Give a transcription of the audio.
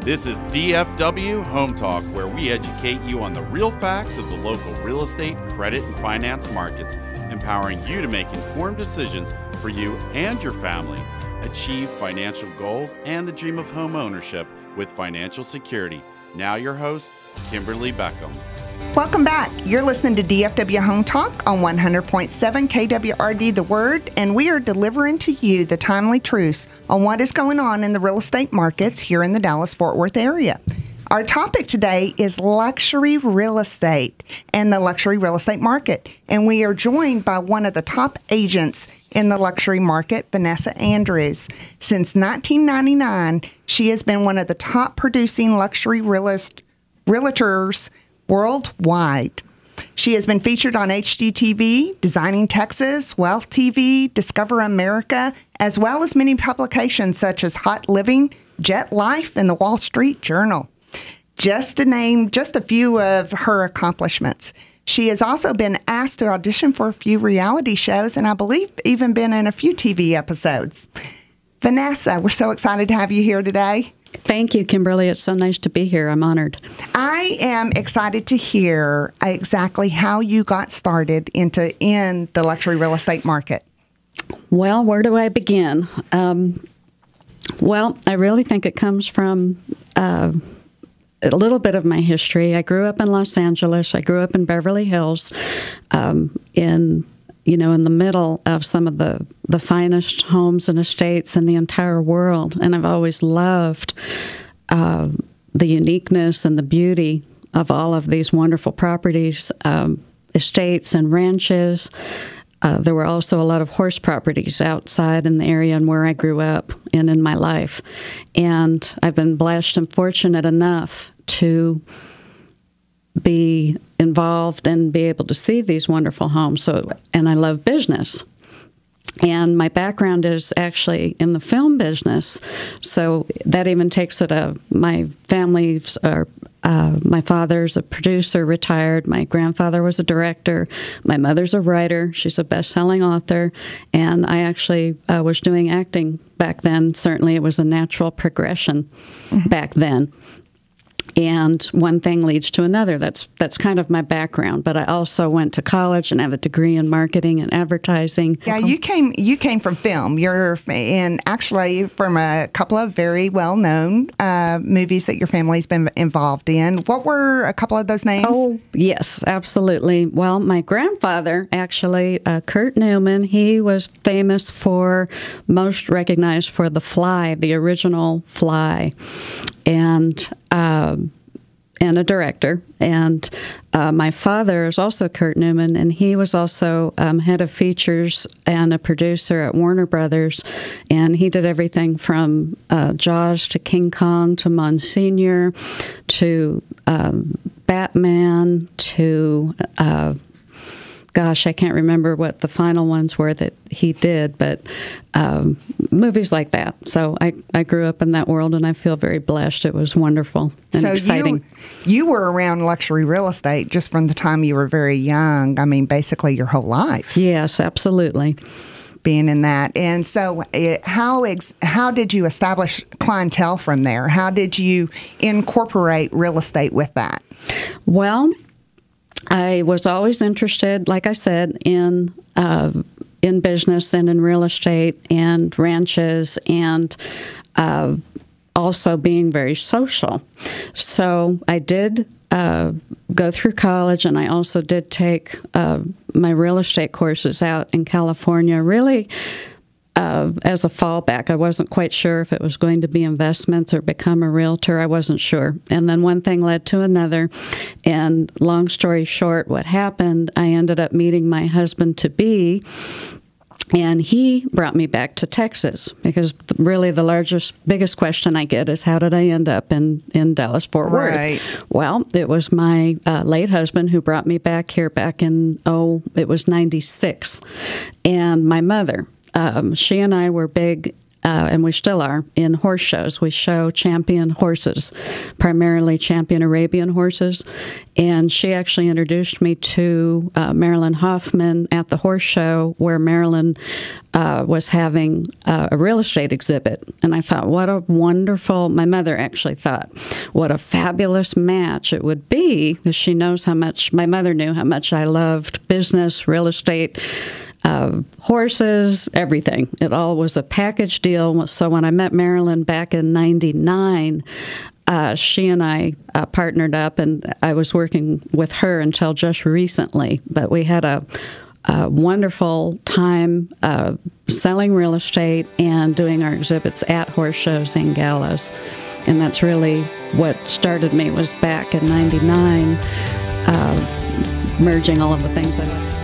This is DFW Home Talk, where we educate you on the real facts of the local real estate, credit, and finance markets, empowering you to make informed decisions for you and your family, achieve financial goals, and the dream of home ownership with financial security. Now your host, Kimberly Beckham. Welcome back. You're listening to DFW Home Talk on 100.7 KWRD The Word, and we are delivering to you the timely truths on what is going on in the real estate markets here in the Dallas-Fort Worth area. Our topic today is luxury real estate and the luxury real estate market, and we are joined by one of the top agents in the luxury market, Vanessa Andrews. Since 1999, she has been one of the top producing luxury realtors worldwide. She has been featured on HGTV, Designing Texas, Wealth TV, Discover America, as well as many publications such as Haute Living, Jetlife, and the Wall Street Journal. Just to name just a few of her accomplishments. She has also been asked to audition for a few reality shows, and I believe even been in a few TV episodes. Vanessa, we're so excited to have you here today. Thank you, Kimberly. It's so nice to be here. I'm honored. I am excited to hear exactly how you got started in the luxury real estate market. Well, where do I begin? Well, I really think it comes from a little bit of my history. I grew up in Los Angeles. I grew up in Beverly Hills, in the middle of some of the finest homes and estates in the entire world. And I've always loved the uniqueness and the beauty of all of these wonderful properties, estates and ranches. There were also a lot of horse properties outside in the area and where I grew up and in my life. And I've been blessed and fortunate enough to be involved and be able to see these wonderful homes. And I love business. And my background is actually in the film business. So that even takes it my family's my father's a producer, retired. My grandfather was a director. My mother's a writer. She's a best-selling author. And I actually was doing acting back then. Certainly it was a natural progression back then. And one thing leads to another. That's kind of my background. But I also went to college and have a degree in marketing and advertising. Yeah, you came from film. You're actually from a couple of very well-known movies that your family's been involved in. What were a couple of those names? Oh, yes, absolutely. Well, my grandfather, actually, Kurt Newman, he was most recognized for The Fly, the original Fly. And a director. And my father is also Kurt Newman, and he was also head of features and a producer at Warner Brothers. And he did everything from Jaws to King Kong to Monsignor to Batman to... I can't remember what the final ones were that he did, but movies like that. So I grew up in that world, and I feel very blessed. It was wonderful and exciting. You were around luxury real estate just from the time you were very young. I mean, basically your whole life. Yes, absolutely. Being in that. And so how did you establish clientele from there? How did you incorporate real estate with that? Well, I was always interested, like I said, in business and in real estate and ranches and also being very social. So I did go through college, and I also did take my real estate courses out in California, really as a fallback. I wasn't quite sure if it was going to be investments or become a realtor. I wasn't sure. And then one thing led to another. And long story short, what happened, I ended up meeting my husband-to-be, and he brought me back to Texas because really the biggest question I get is, how did I end up in Dallas-Fort Worth? Right. Well, it was my late husband who brought me back here back in, it was 96. And my mother, she and I were big and we still are, in horse shows. We show champion horses, primarily champion Arabian horses. And she actually introduced me to Marilyn Hoffman at the horse show, where Marilyn was having a real estate exhibit. And I thought, what a wonderful, my mother actually thought, what a fabulous match it would be, because she knows how much, my mother knew how much I loved business, real estate, horses, everything. It all was a package deal. So when I met Marilyn back in '99, she and I partnered up, and I was working with her until just recently. But we had a wonderful time selling real estate and doing our exhibits at horse shows and galas. And that's really what started me, was back in '99, merging all of the things I love.